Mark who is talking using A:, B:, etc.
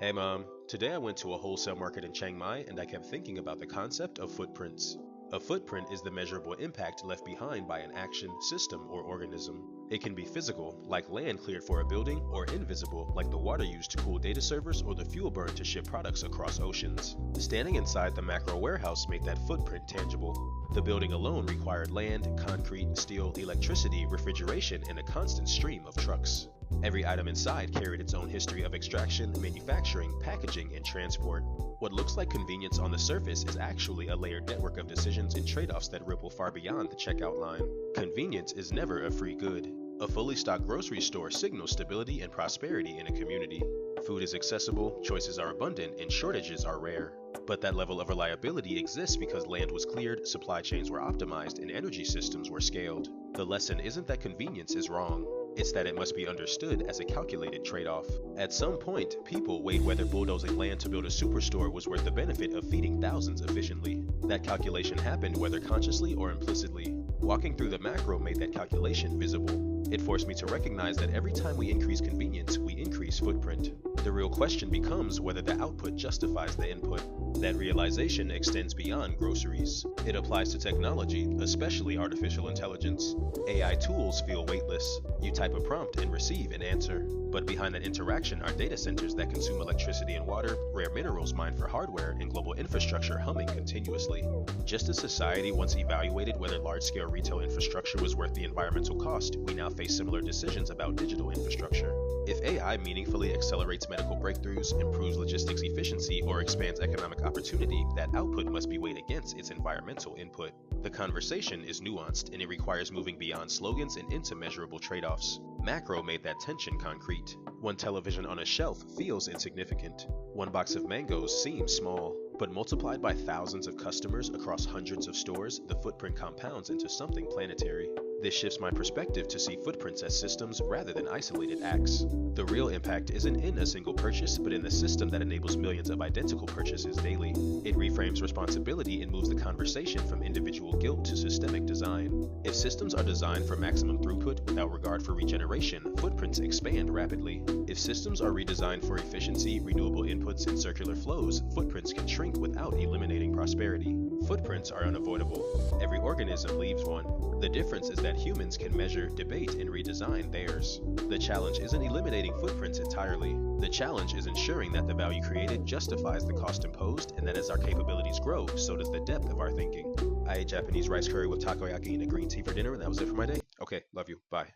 A: Hey mom, today I went to a wholesale market in Chiang Mai and I kept thinking about the concept of footprints. A footprint is the measurable impact left behind by an action, system, or organism. It can be physical, like land cleared for a building, or invisible, like the water used to cool data servers or the fuel burned to ship products across oceans. Standing inside the macro warehouse made that footprint tangible. The building alone required land, concrete, steel, electricity, refrigeration, and a constant stream of trucks. Every item inside carried its own history of extraction, manufacturing, packaging, and transport. What looks like convenience on the surface is actually a layered network of decisions and trade-offs that ripple far beyond the checkout line. Convenience is never a free good. A fully stocked grocery store signals stability and prosperity in a community. Food is accessible, choices are abundant, and shortages are rare. But that level of reliability exists because land was cleared, supply chains were optimized, and energy systems were scaled. The lesson isn't that convenience is wrong. It's that it must be understood as a calculated trade-off. At some point, people weighed whether bulldozing land to build a superstore was worth the benefit of feeding thousands efficiently. That calculation happened whether consciously or implicitly. Walking through the macro made that calculation visible. It forced me to recognize that every time we increase convenience, we increase footprint. The real question becomes whether the output justifies the input. That realization extends beyond groceries. It applies to technology, especially artificial intelligence. AI tools feel weightless. You type a prompt and receive an answer. But behind that interaction are data centers that consume electricity and water, rare minerals mined for hardware, and global infrastructure humming continuously. Just as society once evaluated whether large-scale retail infrastructure was worth the environmental cost, we now face similar decisions about digital infrastructure. If AI meaningfully accelerates medical breakthroughs, improves logistics efficiency, or expands economic opportunity, that output must be weighed against its environmental input. The conversation is nuanced, and it requires moving beyond slogans and into measurable trade-offs. Macro made that tension concrete. One television on a shelf feels insignificant. One box of mangoes seems small. But multiplied by thousands of customers across hundreds of stores, the footprint compounds into something planetary. This shifts my perspective to see footprints as systems rather than isolated acts. The real impact isn't in a single purchase, but in the system that enables millions of identical purchases daily. It reframes responsibility and moves the conversation from individual guilt to systemic design. If systems are designed for maximum throughput without regard for regeneration, footprints expand rapidly. If systems are redesigned for efficiency, renewable inputs, and circular flows, footprints can shrink without eliminating prosperity. Footprints are unavoidable. Every organism leaves one. The difference is that humans can measure, debate, and redesign theirs. The challenge isn't eliminating footprints entirely. The challenge is ensuring that the value created justifies the cost imposed, and that as our capabilities grow, so does the depth of our thinking. I ate Japanese rice curry with takoyaki and a green tea for dinner, and that was it for my day. Okay, love you. Bye.